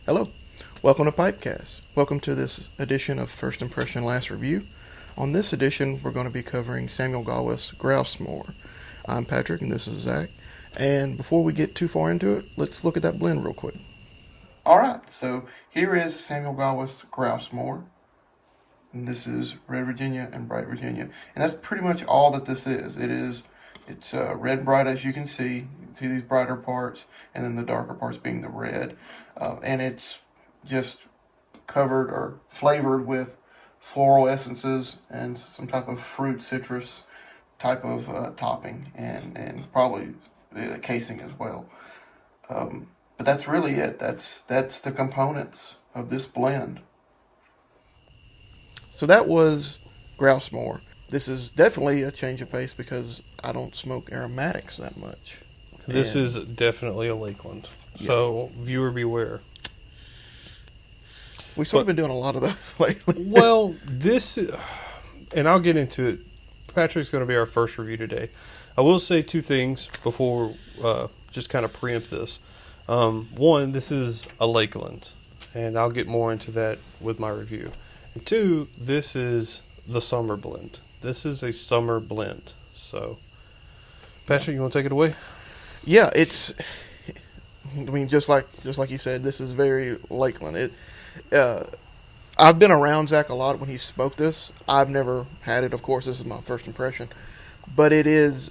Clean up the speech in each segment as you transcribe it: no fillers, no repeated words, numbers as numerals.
Hello, welcome to PipeCast. Welcome to this edition of First Impression Last Review. On this edition, we're going to be covering Samuel Gawith's Grousemoor. I'm Patrick and this is Zach. And before we get too far into it, let's look at that blend real quick. Alright, so here is Samuel Gawith's Grousemoor. And this is Red Virginia and Bright Virginia. And that's pretty much all that this is. It's red bright, as you can see. You can see these brighter parts, and then the darker parts being the red. And it's just covered or flavored with floral essences and some type of fruit, citrus type of topping, and probably the casing as well. But that's really it. That's the components of this blend. So that was Grousemoor. This is definitely a change of pace because I don't smoke aromatics that much. This is definitely a Lakeland. Yeah. So, viewer beware. We've sort of been doing a lot of those lately. Well, and I'll get into it. Patrick's going to be our first review today. I will say two things before just kind of preempt this. One, this is a Lakeland, and I'll get more into that with my review. And two, this is the summer blend. This is a summer blend. So, Patrick, you want to take it away? Yeah, just like you said, this is very Lakeland. I've been around Zach a lot when he smoked this. I've never had it, of course. This is my first impression. But it is,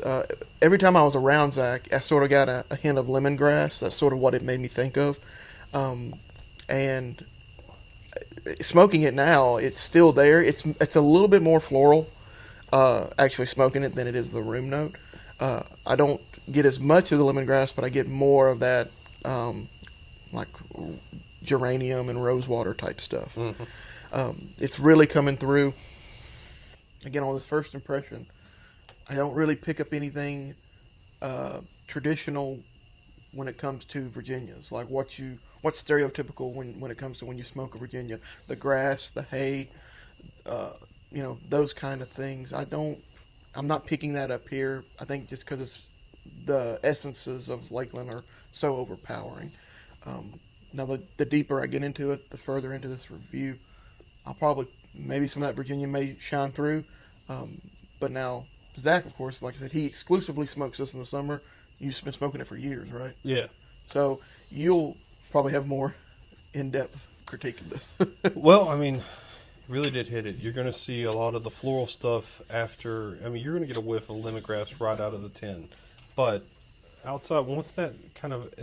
every time I was around Zach, I sort of got a hint of lemongrass. That's sort of what it made me think of. And smoking it now, it's still there. It's a little bit more floral, actually smoking it, than it is the room note. I don't get as much of the lemongrass, but I get more of that, like geranium and rosewater type stuff. Mm-hmm. It's really coming through. Again, on this first impression, I don't really pick up anything traditional when it comes to Virginias, like what's stereotypical when it comes to when you smoke a Virginia, the grass, the hay, those kind of things. I'm not picking that up here. I think just because the essences of Lakeland are so overpowering. Now, the deeper I get into it, the further into this review, maybe some of that Virginia may shine through. But now, Zach, of course, like I said, he exclusively smokes this in the summer. You've been smoking it for years, right? Yeah. So you'll probably have more in-depth critique of this. Well, I mean, really did hit it. You're going to see a lot of the floral stuff after. I mean, you're going to get a whiff of lemongrass right out of the tin. But outside, once that kind of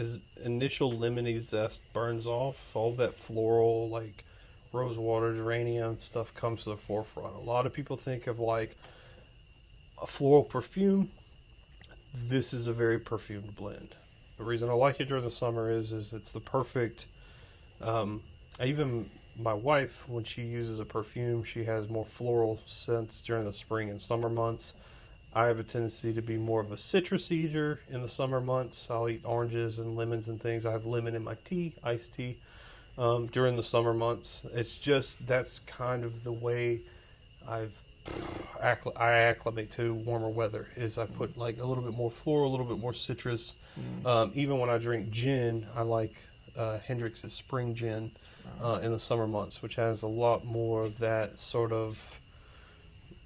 initial lemony zest burns off, all that floral, like rosewater, geranium stuff comes to the forefront. A lot of people think of like a floral perfume. This is a very perfumed blend. The reason I like it during the summer is it's the perfect. Even my wife, when she uses a perfume, she has more floral scents during the spring and summer months. I have a tendency to be more of a citrus eater in the summer months. I'll eat oranges and lemons and things. I have lemon in my tea, iced tea, during the summer months. It's just that's kind of the way I acclimate to warmer weather. Is I put like a little bit more floral, a little bit more citrus. Even when I drink gin, I like Hendrick's spring gin in the summer months, which has a lot more of that sort of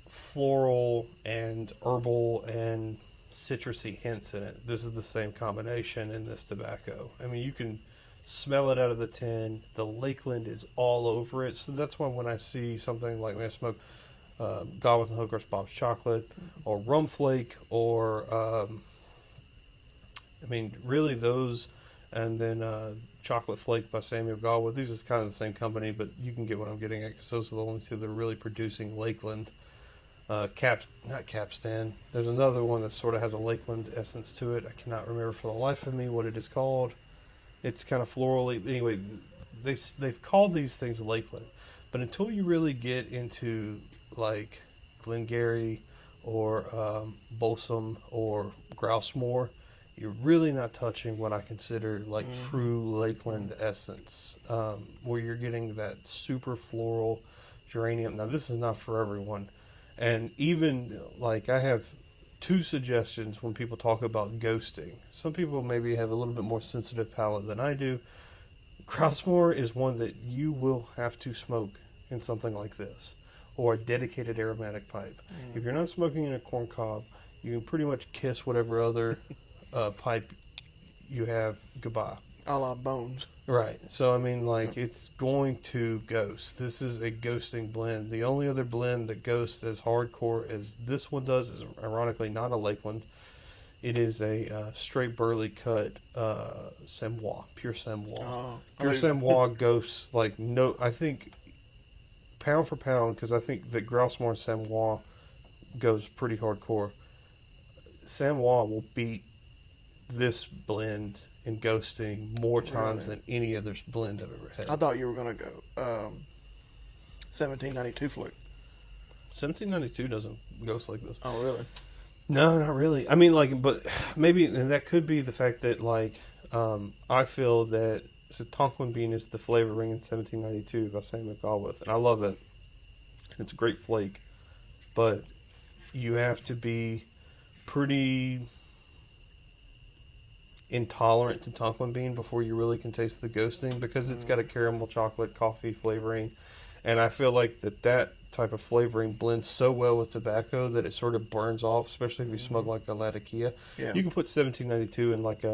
floral and herbal and citrusy hints in it. This is the same combination in this tobacco. I mean, you can smell it out of the tin. The Lakeland is all over it. So that's why when I see something like when I smoke Gawith and Hillcrest Bob's Chocolate or Rum Flake or really those, and then Chocolate Flake by Samuel Gawith. These is kind of the same company, but you can get what I'm getting at because those are the only two that are really producing Lakeland. Not Capstan. There's another one that sort of has a Lakeland essence to it. I cannot remember for the life of me what it is called. It's kind of florally. Anyway, they've called these things Lakeland, but until you really get into like Glengarry or Balsam or Grousemoor, you're really not touching what I consider like true Lakeland essence, where you're getting that super floral geranium. Now, this is not for everyone. And even, like, I have two suggestions when people talk about ghosting. Some people maybe have a little bit more sensitive palate than I do. Grousemoor is one that you will have to smoke in something like this, or a dedicated aromatic pipe. If you're not smoking in a corn cob, you can pretty much kiss whatever other pipe you have goodbye. A la Bones. Right. So, I mean, like, it's going to ghost. This is a ghosting blend. The only other blend that ghosts as hardcore as this one does is, ironically, not a Lakeland. It is a straight burley cut Samois, pure Samois. Oh, Pure Samois ghosts, like, no, I think, pound for pound, because I think that Grousemoor and Samois goes pretty hardcore. Samois will beat this blend in ghosting more times than any other blend I've ever had. I thought you were going to go 1792 Fluke. 1792 doesn't ghost like this. Oh, really? No, not really. I mean, like, but maybe, and that could be the fact that, like, I feel that Tonquin bean is the flavor ring in 1792 by Samuel Gawith, and I love it. It's a great flake, but you have to be pretty intolerant to Tonquin bean before you really can taste the ghosting, because it's got a caramel chocolate coffee flavoring, and I feel like that type of flavoring blends so well with tobacco that it sort of burns off, especially if you smoke like a Latakia. Yeah. You can put 1792 in like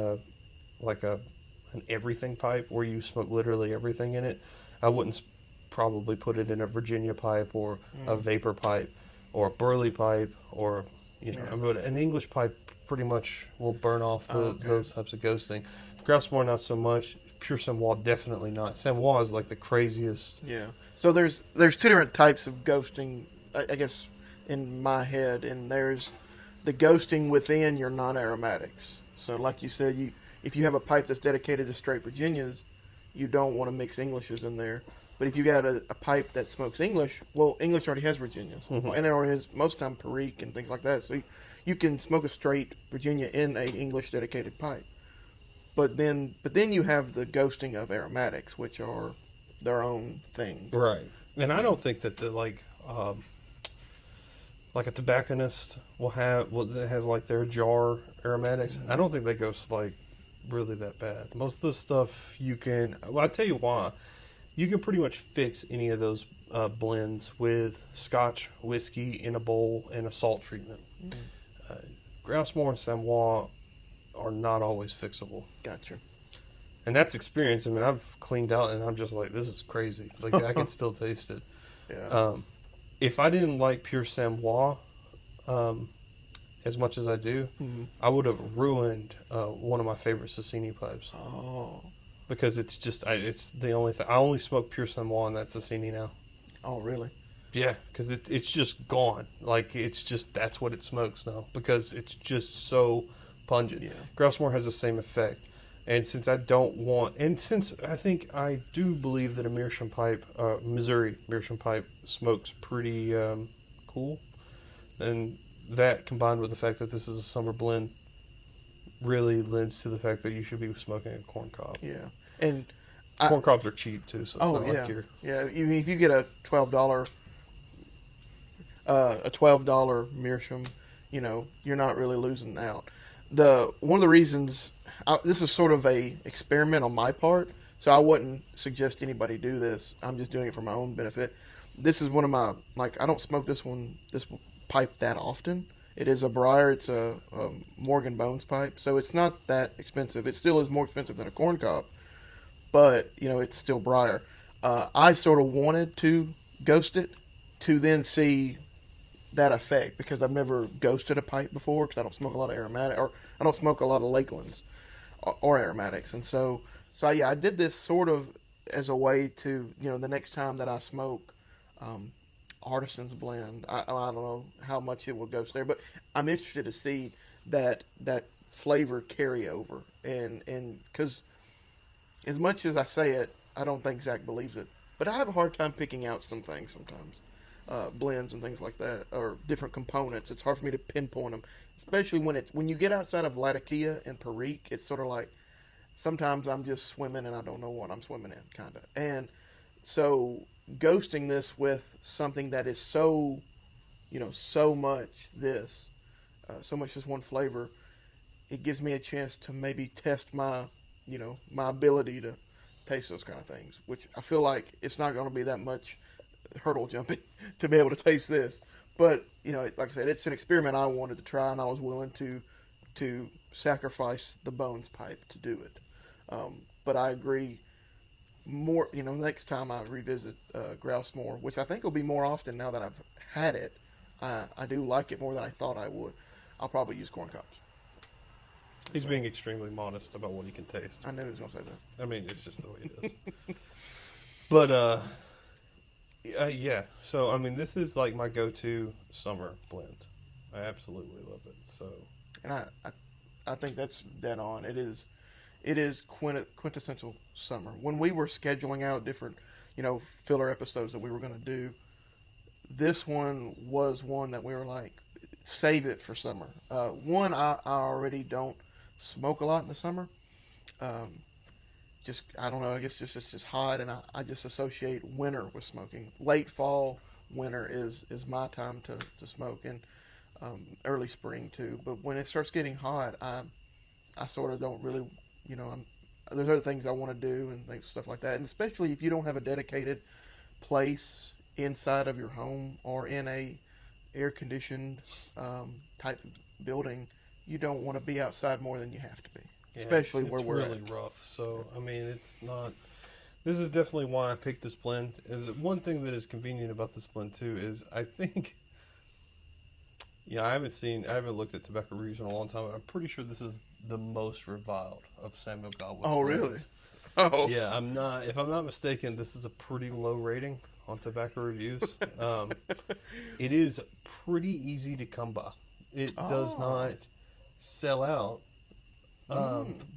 an everything pipe where you smoke literally everything in it. I wouldn't probably put it in a Virginia pipe or a vapor pipe or a burley pipe, or but an English pipe pretty much will burn off those types of ghosting. Grousemoor not so much. Pure Samois definitely not. Samois is like the craziest. Yeah. So there's two different types of ghosting, I guess, in my head, and there's the ghosting within your non-aromatics. So like you said, if you have a pipe that's dedicated to straight Virginias, you don't want to mix Englishes in there. But if you got a pipe that smokes English, well, English already has Virginias, and it already has most of the time Perique and things like that. So you can smoke a straight Virginia in a English dedicated pipe. But then you have the ghosting of aromatics, which are their own thing. Right. And I don't think that like a tobacconist that has like their jar aromatics. I don't think that goes like really that bad. Most of the stuff you can. Well, I'll tell you why. You can pretty much fix any of those blends with Scotch, whiskey in a bowl and a salt treatment. Grousemoor and Samois are not always fixable. Gotcha. And that's experience. I mean, I've cleaned out and I'm just like, this is crazy. Like, I can still taste it. Yeah. If I didn't like pure Samois as much as I do, I would have ruined one of my favorite Sassini pipes. Oh. Because it's just, it's the only thing. I only smoke pure Samois and that's Sassini now. Oh, really? Yeah, because it's just gone. Like, it's just, that's what it smokes now. Because it's just so pungent. Yeah. Grousemoor has the same effect. And since I don't want, and since I think I do believe that a Meerschaum pipe, Missouri Meerschaum pipe smokes pretty cool, and that combined with the fact that this is a summer blend really lends to the fact that you should be smoking a corn cob. Yeah. And corn cobs are cheap too, so it's not like you're... Yeah, if you get a $12 Meerschaum, you're not really losing out. One of the reasons, this is sort of a experiment on my part, so I wouldn't suggest anybody do this. I'm just doing it for my own benefit. This is one of my, I don't smoke this pipe that often. It is a briar. It's a Morgan Bones pipe, so it's not that expensive. It still is more expensive than a corn cob, but it's still briar. I sort of wanted to ghost it to then see that effect, because I've never ghosted a pipe before, because I don't smoke a lot of aromatic, or I don't smoke a lot of Lakelands or aromatics, and so yeah, I did this sort of as a way to the next time that I smoke Artisan's blend, I don't know how much it will ghost there, but I'm interested to see that flavor carry over, and because as much as I say it, I don't think Zach believes it, but I have a hard time picking out some things sometimes. blends and things like that, or different components. It's hard for me to pinpoint them, especially when you get outside of Latakia and Perique. It's sort of like sometimes I'm just swimming and I don't know what I'm swimming in, kind of. And so ghosting this with something that is so, so much so much this one flavor, it gives me a chance to maybe test my ability to taste those kind of things, which I feel like it's not going to be that much hurdle jumping to be able to taste this. But, like I said, it's an experiment I wanted to try, and I was willing to sacrifice the Bones pipe to do it. But I agree more, next time I revisit Grousemoor, which I think will be more often now that I've had it, I do like it more than I thought I would. I'll probably use corn cobs. He's being extremely modest about what he can taste. I knew he was going to say that. I mean, it's just the way it is. But, yeah. So, I mean, this is like my go-to summer blend. I absolutely love it. So, and I think that's dead on. It is quintessential summer. When we were scheduling out different, filler episodes that we were going to do, this one was one that we were like, save it for summer. One, I already don't smoke a lot in the summer. I don't know, I guess it's just hot, and I just associate winter with smoking. Late fall, winter is my time to smoke, and early spring too. But when it starts getting hot, I sort of don't really, there's other things I want to do and stuff like that. And especially if you don't have a dedicated place inside of your home or in a air-conditioned type building, you don't want to be outside more than you have to be. yeah, Especially where we're really at. rough. So, I mean, it's not... This is definitely why I picked this blend. Is one thing that is convenient about this blend, too, is I think... Yeah, I haven't looked at Tobacco Reviews in a long time, but I'm pretty sure this is the most reviled of Samuel Gawith. Oh, really? Oh. Yeah, if I'm not mistaken, this is a pretty low rating on Tobacco Reviews. It is pretty easy to come by. It does not sell out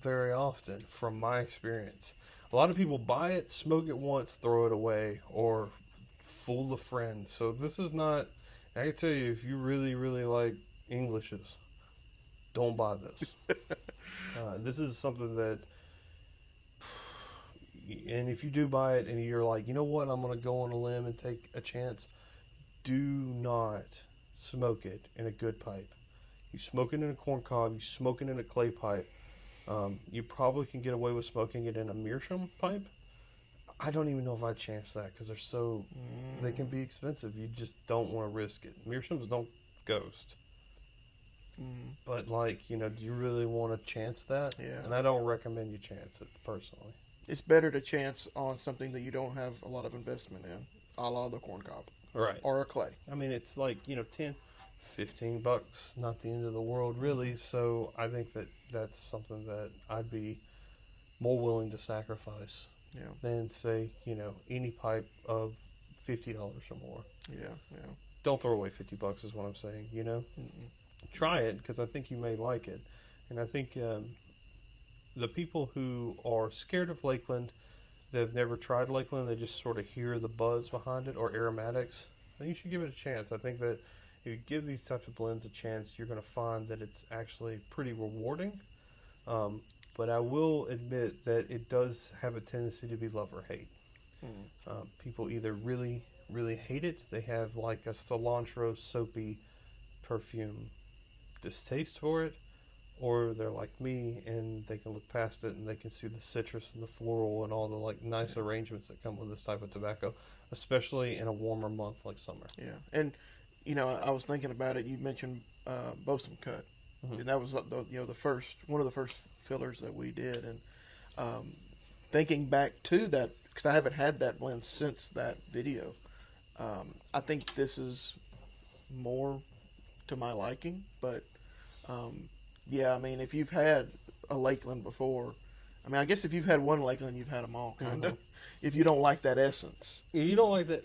very often, from my experience. A lot of people buy it, smoke it once, throw it away, or fool a friend. So this is not... I can tell you, if you really, really like Englishes, don't buy this. This is something that... And if you do buy it and you're like, you know what, I'm going to go on a limb and take a chance, do not smoke it in a good pipe. You smoke it in a corn cob, you smoke it in a clay pipe. You probably can get away with smoking it in a meerschaum pipe. I don't even know if I'd chance that because they can be expensive. You just don't want to risk it. Meerschaums don't ghost. But, do you really want to chance that? Yeah. And I don't recommend you chance it, personally. It's better to chance on something that you don't have a lot of investment in, a la the corn cob. Right. Or a clay. I mean, it's like, $10, $15, not the end of the world, really. So I think that's something that I'd be more willing to sacrifice than, say, any pipe of $50 or more. Yeah. Don't throw away $50 is what I'm saying, Try it, because I think you may like it. And I think the people who are scared of Lakeland, they've never tried Lakeland, they just sort of hear the buzz behind it, or aromatics, then you should give it a chance. I think that if you give these types of blends a chance, you're going to find that it's actually pretty rewarding. But I will admit that it does have a tendency to be love or hate. People either really, really hate it. They have like a cilantro soapy perfume distaste for it, or they're like me and they can look past it and they can see the citrus and the floral and all the nice arrangements that come with this type of tobacco, especially in a warmer month like summer. Yeah, and I was thinking about it. You mentioned Bosom Cut, and that was one of the first fillers that we did, and thinking back to that, because I haven't had that blend since that video. I think this is more to my liking, but yeah, I mean, if you've had a Lakeland before, I guess if you've had one Lakeland, you've had them all, kind of. If you don't like that essence. You don't like that,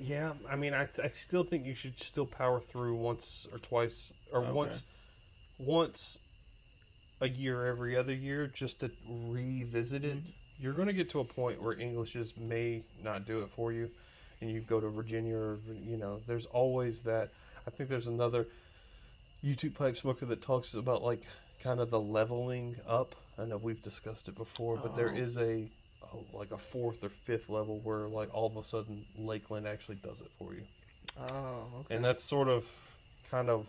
yeah. I mean, I still think you should still power through once or twice, or once a year, every other year, just to revisit it. You're going to get to a point where Englishes may not do it for you. and you go to Virginia, or there's always that. I think there's another YouTube pipe smoker that talks about like kind of the leveling up. I know we've discussed it before, but there is like a fourth or fifth level where like all of a sudden Lakeland actually does it for you. Oh, okay. And that's sort of kind of,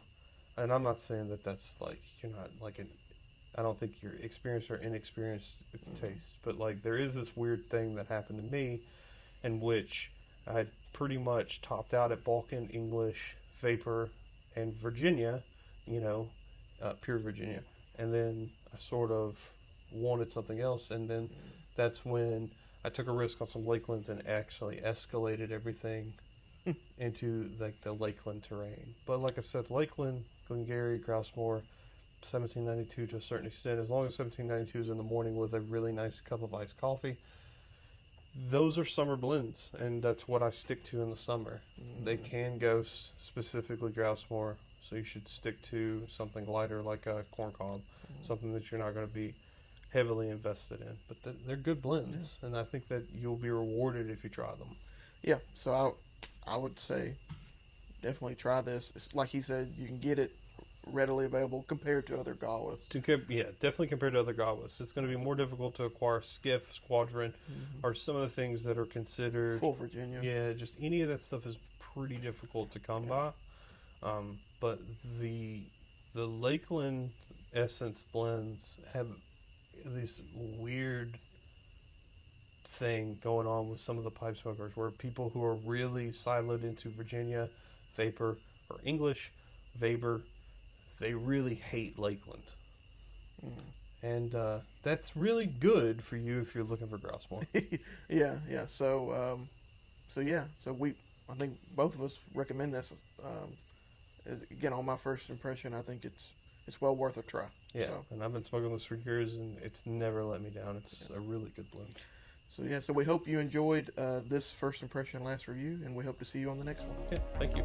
and I'm not saying that that's like you're not like I don't think you're experienced or inexperienced with taste, but like there is this weird thing that happened to me, in which I had pretty much topped out at Balkan, English, Vapor, and Virginia, pure Virginia, and then I sort of wanted something else, and then that's when I took a risk on some Lakelands and actually escalated everything into like the Lakeland terrain. But like I said, Lakeland, Glengarry, Grousemoor, 1792 to a certain extent, as long as 1792 is in the morning with a really nice cup of iced coffee, those are summer blends, and that's what I stick to in the summer. They can go specifically Grousemoor, so you should stick to something lighter like a corn cob, something that you're not going to be heavily invested in. But they're good blends, and I think that you'll be rewarded if you try them. Yeah, so I would say definitely try this. It's like he said, you can get it readily available compared to other Gawiths. Definitely compared to other Gawiths. It's going to be more difficult to acquire Skiff, Squadron, or some of the things that are considered full Virginia. Yeah, just any of that stuff is pretty difficult to come by. But the Lakeland Essence blends have this weird thing going on with some of the pipe smokers, where people who are really siloed into Virginia, Vapor, or English, Vapor, they really hate Lakeland. And that's really good for you if you're looking for Grousemoor. yeah. So I think both of us recommend this. Again, on my first impression, I think it's well worth a try. Yeah, and I've been smoking this for years, and it's never let me down. It's a really good blend. So we hope you enjoyed this first impression last review, and we hope to see you on the next one. Yeah, thank you.